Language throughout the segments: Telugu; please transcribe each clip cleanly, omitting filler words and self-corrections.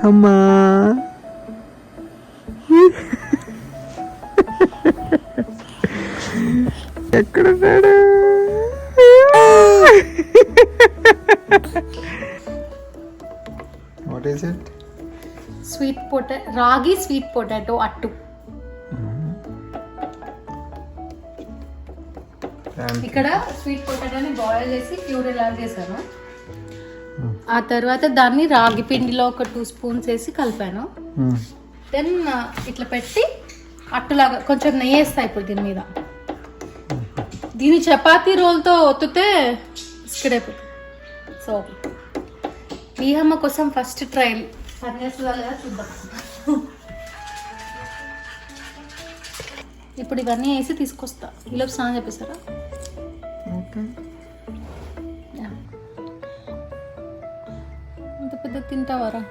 అమ్మా ఎక్కడున్నాడు? What is it? Sweet potato, రాగి స్వీట్ పొటాటో అట్టు. ఇక్కడ స్వీట్ పొటాటోని బాయిల్ చేసి ప్యూరీ లాగా చేశాను. ఆ తర్వాత దాన్ని రాగి పిండిలో ఒక 2 స్పూన్స్ వేసి కలిపాను. దెన్ ఇట్లా పెట్టి అట్టులాగా కొంచెం నెయ్యి వేస్తా ఇప్పుడు దీని మీద. దీని చపాతీ రోల్తో ఒత్తితే ఇక్కడైపోతుంది. సో మీహమ్మ కోసం ఫస్ట్ ట్రయల్ పనిచేస్తుందా లేదా చూద్దాం. ఇప్పుడు ఇవన్నీ వేసి తీసుకొస్తా. ఈలోపు స్నానం చెప్పేస్తారా? ఇంత పెద్ద తింటావారా?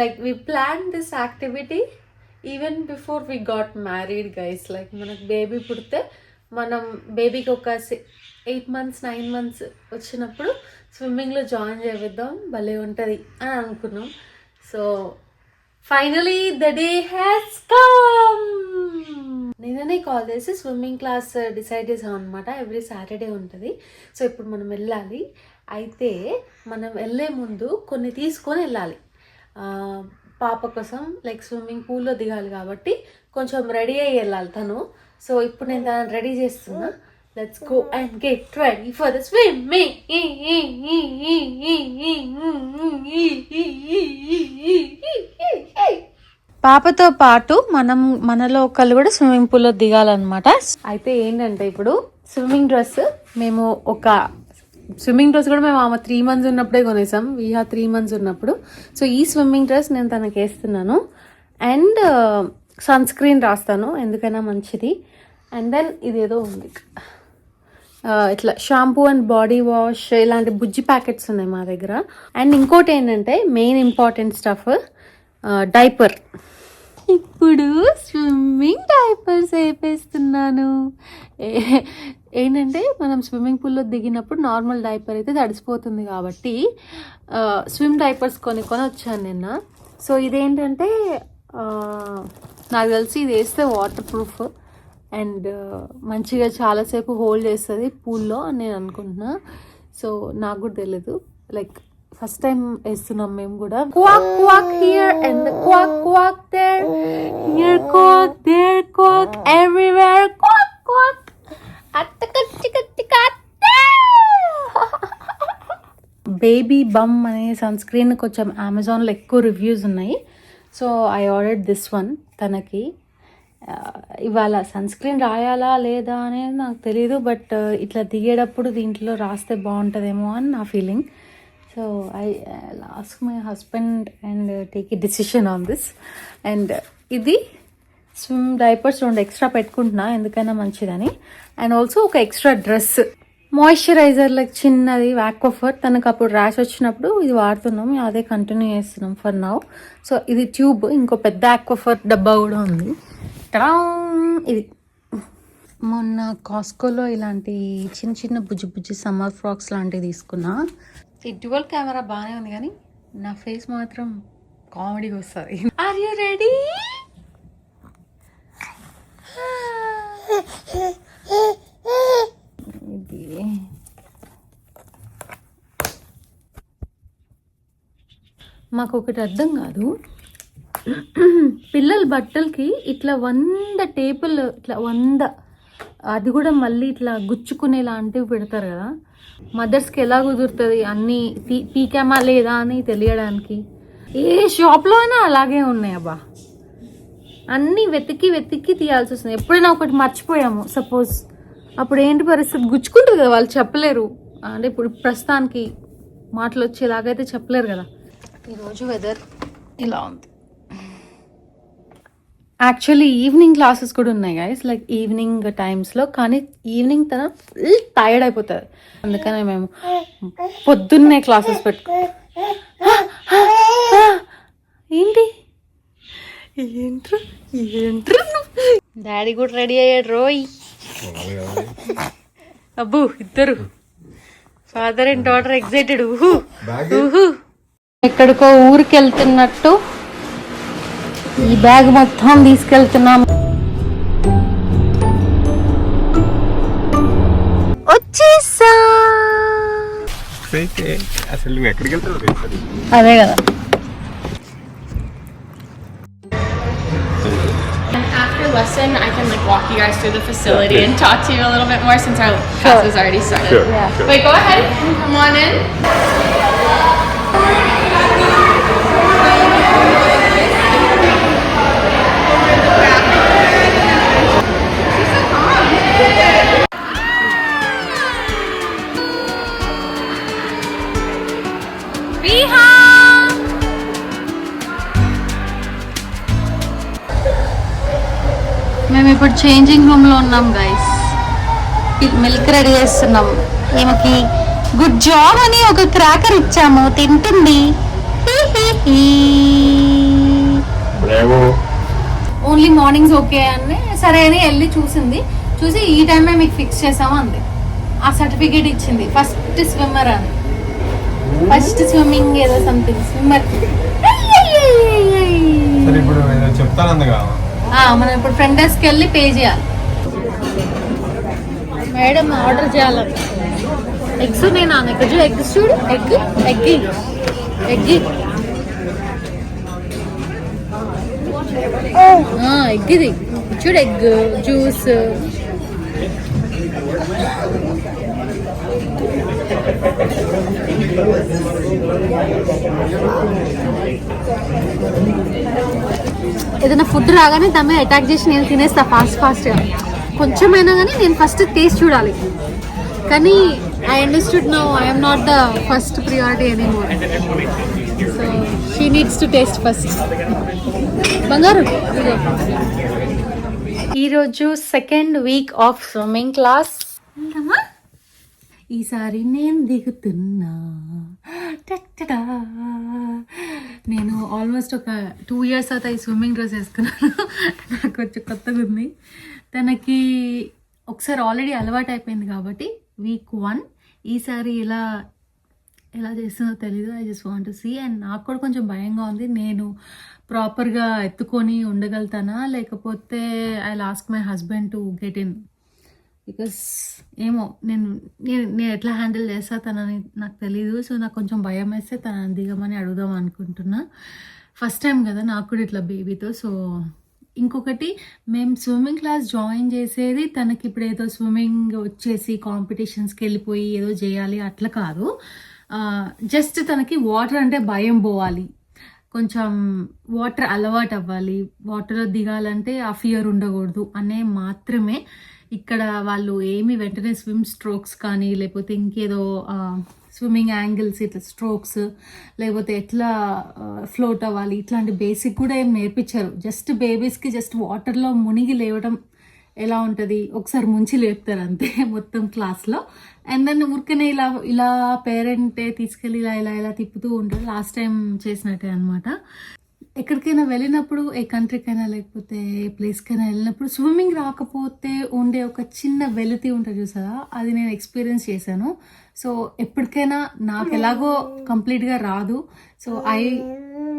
Like we planned this activity even before we got married, guys. Like మనకు బేబీ పుడితే మనం బేబీకి ఒక 8 months 9 months వచ్చినప్పుడు స్విమ్మింగ్లో జాయిన్ చేద్దాం, భలే ఉంటుంది అని అనుకున్నాం. So finally the day has come. నిన్ననే కాల్ చేసి స్విమ్మింగ్ క్లాస్ డిసైడ్ చేసాం అనమాట. ఎవ్రీ సాటర్డే ఉంటుంది. సో ఇప్పుడు మనం వెళ్ళాలి. అయితే మనం వెళ్ళే ముందు కొన్ని తీసుకొని వెళ్ళాలి. పాప కోసం లైక్ స్విమ్మింగ్ పూల్లో దిగాలి కాబట్టి కొంచెం రెడీ అయ్యి వెళ్ళాలి తను. సో ఇప్పుడు నేను తనని రెడీ చేస్తున్నా. Let's go and get ready for the swimming. పాపతో పాటు మనలో ఒకళ్ళు కూడా స్విమ్మింగ్ పూల్లో దిగాలన్నమాట. అయితే ఏంటంటే ఇప్పుడు స్విమ్మింగ్ డ్రెస్ మేము ఆమె 3 months ఉన్నప్పుడే కొనేసాం. వీహా 3 months ఉన్నప్పుడు. సో ఈ స్విమ్మింగ్ డ్రెస్ నేను తనకి వేస్తున్నాను. అండ్ సన్ స్క్రీన్ రాస్తాను, ఎందుకైనా మంచిది. అండ్ దెన్ ఇదేదో ఉంది, ఇట్లా షాంపూ అండ్ బాడీ వాష్, ఇలాంటి బుజ్జి ప్యాకెట్స్ ఉన్నాయి మా దగ్గర. అండ్ ఇంకోటి ఏంటంటే మెయిన్ ఇంపార్టెంట్ స్టఫ్, డైపర్. ఇప్పుడు స్విమ్మింగ్ డైపర్స్ వేపేస్తున్నాను. ఏంటంటే మనం స్విమ్మింగ్ పూల్లో దిగినప్పుడు నార్మల్ డైపర్ అయితే తడిసిపోతుంది కాబట్టి స్విమ్ డైపర్స్ కొని వచ్చాను నిన్న. సో ఇదేంటంటే నాకు తెలిసి ఇది వేస్తే వాటర్ ప్రూఫ్ అండ్ మంచిగా చాలాసేపు హోల్డ్ చేస్తుంది పూల్లో అని నేను అనుకుంటున్నా. సో నాకు కూడా తెలీదు, లైక్ ఫస్ట్ టైం వేస్తున్నాం మేము కూడా. Quack quack here and quack quack there, here quack there quack everywhere quack quack. Baby bum అనే సన్ స్క్రీన్ కొంచెం అమెజాన్లో ఎక్కువ రివ్యూస్ ఉన్నాయి. So I ordered this one తనకి. ఇవాళ సన్ స్క్రీన్ రాయాలా లేదా అనేది నాకు తెలీదు, బట్ ఇట్లా దిగేటప్పుడు దీంట్లో రాస్తే బాగుంటుందేమో అని నా feeling. So I'll ask my husband and take a decision on this. And ఇది స్విమ్ డైపర్స్ 2 ఎక్స్ట్రా పెట్టుకుంటున్నా, ఎందుకైనా మంచిదని. అండ్ ఆల్సో ఒక ఎక్స్ట్రా డ్రెస్, మాయిశ్చరైజర్ లైక్ చిన్నది వాక్వఫర్. తనకు అప్పుడు ర్యాష్ వచ్చినప్పుడు ఇది వాడుతున్నాం, అదే కంటిన్యూ చేస్తున్నాం ఫర్ నౌ. సో ఇది ట్యూబ్, ఇంకో పెద్ద ఆక్వఫర్ డబ్బా కూడా ఉంది. ఇది మొన్న కాస్కోలో ఇలాంటి చిన్న చిన్న బుజ్జి సమ్మర్ ఫ్రాక్స్ లాంటివి తీసుకున్నా. ఈ డ్యువల్ కెమెరా బాగానే ఉంది కానీ నా ఫేస్ మాత్రం కామెడీగా వస్తుంది. Are you ready? ఇది మాకు ఒకటి అర్థం కాదు, పిల్లల బట్టలకి ఇట్లా 100 టేపులు, ఇట్లా 100 అది కూడా మళ్ళీ ఇట్లా గుచ్చుకునే లాంటివి పెడతారు కదా, మదర్స్కి ఎలా కుదురుతుంది అన్నీ పీకామా లేదా అని తెలియడానికి. ఏ షాప్లో అయినా అలాగే ఉన్నాయి అబ్బా, అన్నీ వెతికి తీయాల్సి వస్తుంది. ఎప్పుడైనా ఒకటి మర్చిపోయాము సపోజ్, అప్పుడు ఏంటి పరిస్థితి, గుచ్చుకుంటుంది కదా, వాళ్ళు చెప్పలేరు. అంటే ఇప్పుడు ప్రస్తుతానికి మాటలు వచ్చేలాగైతే చెప్పలేరు కదా. ఈరోజు వెదర్ ఇలా ఉంది. యాక్చువల్లీ ఈవినింగ్ క్లాసెస్ కూడా ఉన్నాయి గైస్, లైక్ ఈవినింగ్ టైమ్స్లో. కానీ ఈవినింగ్ తన ఫుల్ టైర్డ్ అయిపోతుంది, అందుకనే మేము పొద్దున్నే క్లాసెస్ ఏంటి డాడీ కూడా రెడీ అయ్యాడు రోయ్. అబ్బు ఇద్దరు ఫాదర్ అండ్ డాటర్ ఎక్సైటెడ్. ఎక్కడికో ఊరికి వెళ్తున్నట్టు ఈ బ్యాగ్ మొత్తం తీసుకెళ్తున్నాం. వచ్చేసా. అసలు నువ్వు ఎక్కడికి వెళ్తావు? అదే కదా. Lesson, I can like walk you guys through the facility and talk to you a little bit more since our class has already started. Sure. Wait, go ahead and come on in. మేము ఇప్పుడు చేంజింగ్ రూమ్లో ఉన్నాం గైస్. మిల్క్ రెడీ చేస్తున్నాం. ఈమెకి గుడ్ జాబ్ అని ఒక క్రాకర్ ఇచ్చాము, తింటుంది. ఓన్లీ మార్నింగ్స్ ఓకే అని సరే అని వెళ్ళి చూసి ఈ టైమే మీకు ఫిక్స్ చేసాము అంది. ఆ సర్టిఫికేట్ ఇచ్చింది, ఫస్ట్ స్విమ్మర్ అని. ఫస్ట్ స్విమ్మింగ్ ఏదో సంథింగ్ స్విమ్మర్. మనం ఇప్పుడు ఫ్రంట్ డెస్క్కి వెళ్ళి పే చేయాలి. మేడం ఆర్డర్ చేయాలంట. ఎగ్స్ నేను ఎగ్ ఎగ్స్ చూడు, ఎగ్ ఇది చూడు, ఎగ్ జ్యూస్. ఏదైనా ఫుడ్ రాగానే దాన్ని అటాక్ చేసి నేను తినేస్తా ఫాస్ట్గా. కొంచెమైనా కానీ నేను ఫస్ట్ టేస్ట్ చూడాలి. కానీ I understood now I'm not the first priority anymore. So she needs to taste first. బంగారు. ఈరోజు second week off swimming class. ఈసారి నేను దిగుతున్నా. నేను ఆల్మోస్ట్ ఒక 2 years అవుతా ఈ స్విమ్మింగ్ డ్రెస్ వేసుకున్నాను. నాకు కొంచెం కొత్తగా ఉంది. తనకి ఒకసారి ఆల్రెడీ అలవాటు అయిపోయింది కాబట్టి week 1 ఈసారి ఎలా చేస్తుందో తెలీదు. I just want to see. And నాకు కూడా కొంచెం భయంగా ఉంది, నేను ప్రాపర్గా ఎత్తుకొని ఉండగలుగుతానా లేకపోతే I ask my husband to get in. Because ఏమో నేను ఎట్లా హ్యాండిల్ చేస్తా తనని నాకు తెలీదు. సో నాకు కొంచెం భయం వేస్తే తనని దిగమని అడుగుదాం అనుకుంటున్నా. ఫస్ట్ టైం కదా నాకు కూడా ఇట్లా బేబీతో. సో ఇంకొకటి, మేము స్విమ్మింగ్ క్లాస్ జాయిన్ చేసేది తనకి ఇప్పుడు ఏదో స్విమ్మింగ్ వచ్చేసి కాంపిటీషన్స్కి వెళ్ళిపోయి ఏదో చేయాలి అట్లా కాదు. జస్ట్ తనకి వాటర్ అంటే భయం పోవాలి, కొంచెం వాటర్ అలవాటు అవ్వాలి, వాటర్లో దిగాలంటే ఆ ఫియర్ ఉండకూడదు అనే మాత్రమే. ఇక్కడ వాళ్ళు ఏమి వెంటనే స్విమ్ స్ట్రోక్స్ కానీ లేకపోతే ఇంకేదో స్విమ్మింగ్ యాంగిల్స్ ఇట్లా స్ట్రోక్స్ లేకపోతే ఎట్లా ఫ్లోట్ అవ్వాలి ఇట్లాంటి బేసిక్ కూడా ఏం నేర్పించారు. జస్ట్ బేబీస్కి జస్ట్ వాటర్లో మునిగి లేవడం ఎలా ఉంటుంది ఒకసారి ముంచి లేపుతారు అంతే మొత్తం క్లాస్లో. అండ్ దెన్ ఊరికనే ఇలా పేరెంటే తీసుకెళ్ళి ఇలా తిప్పుతూ ఉంటారు, లాస్ట్ టైం చేసినట్టే అనమాట. ఎక్కడికైనా వెళ్ళినప్పుడు ఏ కంట్రీకైనా లేకపోతే ఏ ప్లేస్కైనా వెళ్ళినప్పుడు స్విమ్మింగ్ రాకపోతే ఉండే ఒక చిన్న వెలితి ఉంటుంది చూసారా, అది నేను ఎక్స్పీరియన్స్ చేశాను. సో ఎప్పటికైనా నాకు ఎలాగో కంప్లీట్గా రాదు. సో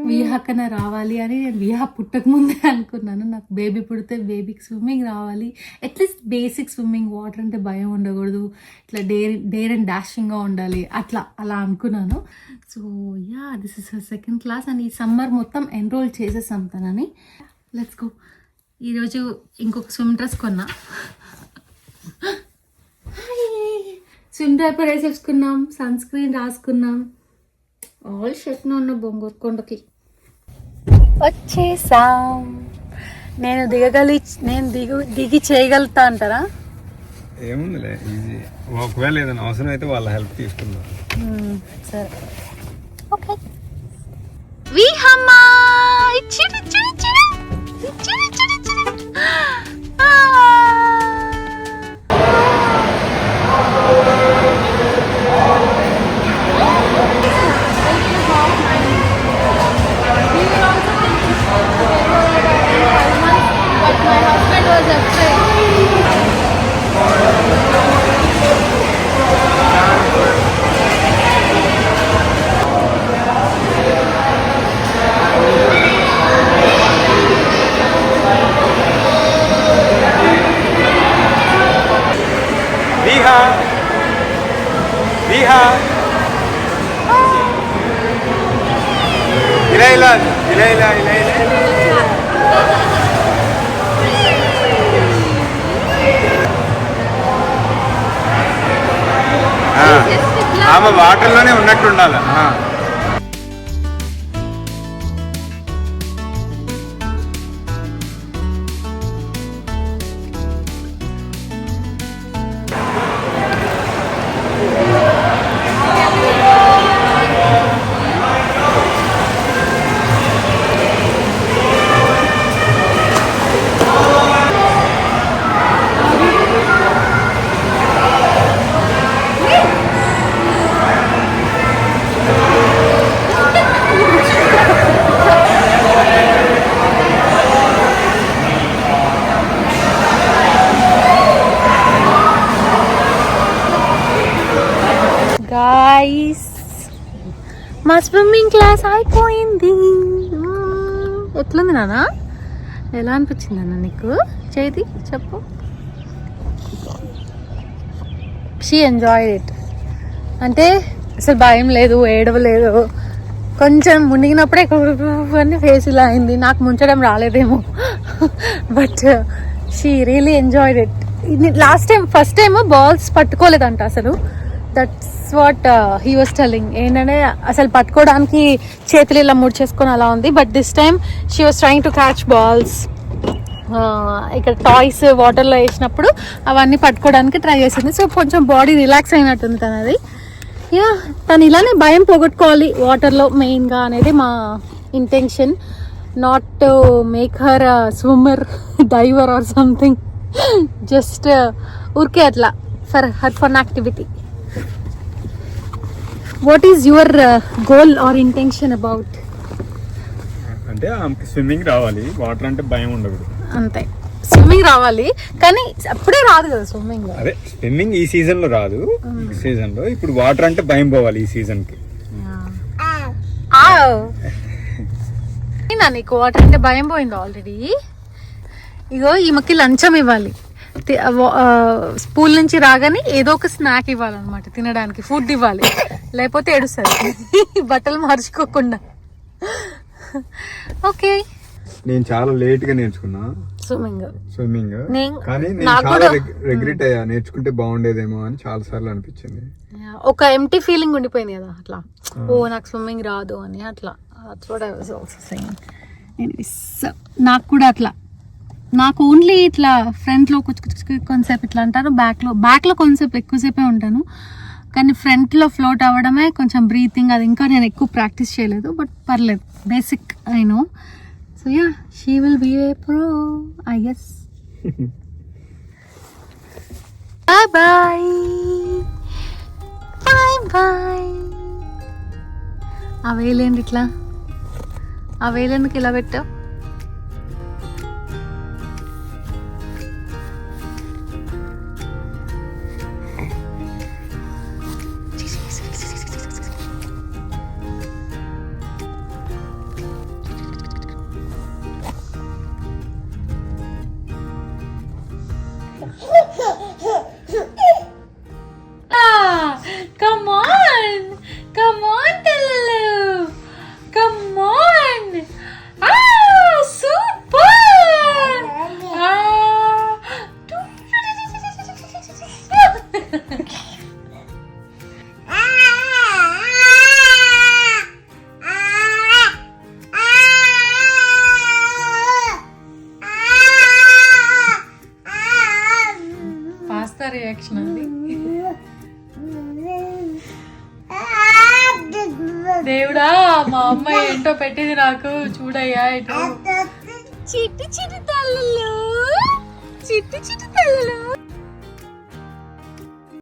విహాకైనా రావాలి అని నేను విహా పుట్టక ముందే అనుకున్నాను. నాకు బేబీ పుడితే బేబీకి స్విమ్మింగ్ రావాలి, అట్లీస్ట్ బేసిక్ స్విమ్మింగ్, వాటర్ అంటే భయం ఉండకూడదు, ఇట్లా డేర్ అండ్ డాషింగ్గా ఉండాలి, అలా అనుకున్నాను. So yeah, this is her second class. And ఈ సమ్మర్ మొత్తం ఎన్రోల్ చేసేసాం తనని. Let's go. ఈరోజు ఇంకొక స్విమ్ డ్రెస్ కొన్నా, స్విమ్ డైపర్ వేసేసుకున్నాం, సన్ స్క్రీన్ రాసుకున్నాం, ఆల్ షెట్ను ఉన్న బొంగూరు కొండకి వచ్చేసాం. నేను దిగి చేయగలుగుతా అంటారా? ఏముందిలే, ఈజీ. ఒకవేళ ఏదైనా అవసరం అయితే వాళ్ళ హెల్ప్ తీసుకుందాం. సరే, ఓకే. విహమ్మా చిరు చిరు చిరు చిరు చిరు చిరు. ఆమె వాటర్లోనే ఉన్నట్టు ఉండాలి. గాయ్స్, మా స్విమ్మింగ్ క్లాస్ అయిపోయింది. ఎట్లుంది నాన్న? ఎలా అనిపించింది అన్న నీకు? చేతి చెప్పు. She enjoyed it. అంటే అసలు భయం లేదు, ఏడవలేదు. కొంచెం మునిగినప్పుడే అన్ని ఫేస్ ఇలా అయింది. నాకు ముంచడం రాలేదేమో, but she really enjoyed it. Last time first time balls పట్టుకోలేదంట అసలు. That's what he was telling. ఏంటంటే అసలు పట్టుకోవడానికి చేతులు ఇలా ముడిచేసుకొని అలా ఉంది. But this time she was trying to catch balls. ఇక్కడ టాయ్స్ వాటర్లో వేసినప్పుడు అవన్నీ పట్టుకోవడానికి ట్రై చేసింది. సో కొంచెం బాడీ రిలాక్స్ అయినట్టుంది తనది. యా, తను ఇలానే భయం పోగొట్టుకోవాలి వాటర్లో మెయిన్గా అనేది మా intention. Not to make her swimmer, diver or something. Just ఊరికే అట్లా for her fun activity. What is your goal or intention about? అంటే ఆమెకి స్విమ్మింగ్ రావాలి, వాటర్ అంటే భయం ఉండకూడదు అంతే. స్విమ్మింగ్ రావాలి కానీ అప్పుడే రాదు కదా స్విమ్మింగ్. అదే స్విమ్మింగ్ ఈ సీజన్ లో రాదు, ఈ సీజన్ లో. ఇప్పుడు వాటర్ అంటే భయం పోవాలి ఈ సీజన్ కి. నీకు వాటర్ అంటే భయం పోయింది ఆల్రెడీ. ఇగో ఈమెకి లంచం ఇవ్వాలి. స్కూల్ నుంచి రాగానే ఏదో ఒక స్నాక్ ఇవ్వాలన్నమాట, తినడానికి ఫుడ్ ఇవ్వాలి, లేకపోతే ఏడుస్తుంది బట్టలు మార్చుకోకుండా. ఓకే, నేను చాలా లేట్ గా నేర్చుకున్నా స్విమ్మింగ్, కానీ నేను చాలా రిగ్రెట్ అయ్యా. నేర్చుకుంటే బాగుండేదేమో అని చాలా సార్లు అనిపించింది. ఒక ఎంటీ ఫీలింగ్ ఉండిపోయింది కదా అట్లా. ఓ నాకు స్విమ్మింగ్ రాదు అని అట్లా. నాకు కూడా అట్లా. నాకు ఓన్లీ ఇట్లా ఫ్రంట్లో కొంచెంసేపు ఇట్లా అంటారు, బ్యాక్లో కొంచెంసేపు ఎక్కువసేపే ఉంటాను. కానీ ఫ్రంట్లో ఫ్లోట్ అవ్వడమే కొంచెం బ్రీతింగ్ అది ఇంకా నేను ఎక్కువ ప్రాక్టీస్ చేయలేదు. బట్ పర్లేదు, basic I know. So yeah, she will be a pro I guess. Bye bye bye bye. ఆ వేలేండి ఇట్లా, ఆ వేలేందుకు ఇలా పెట్టావు? Come on, come on, Tellu, come on. Ah! Pasta reaction అది. దేవుడా మా అమ్మ ఏంటో పెట్టింది నాకు, చూడయ్యా ఇటు. చిట్టి చిట్టి తల్లులు, చిట్టి చిట్టి తల్లులు.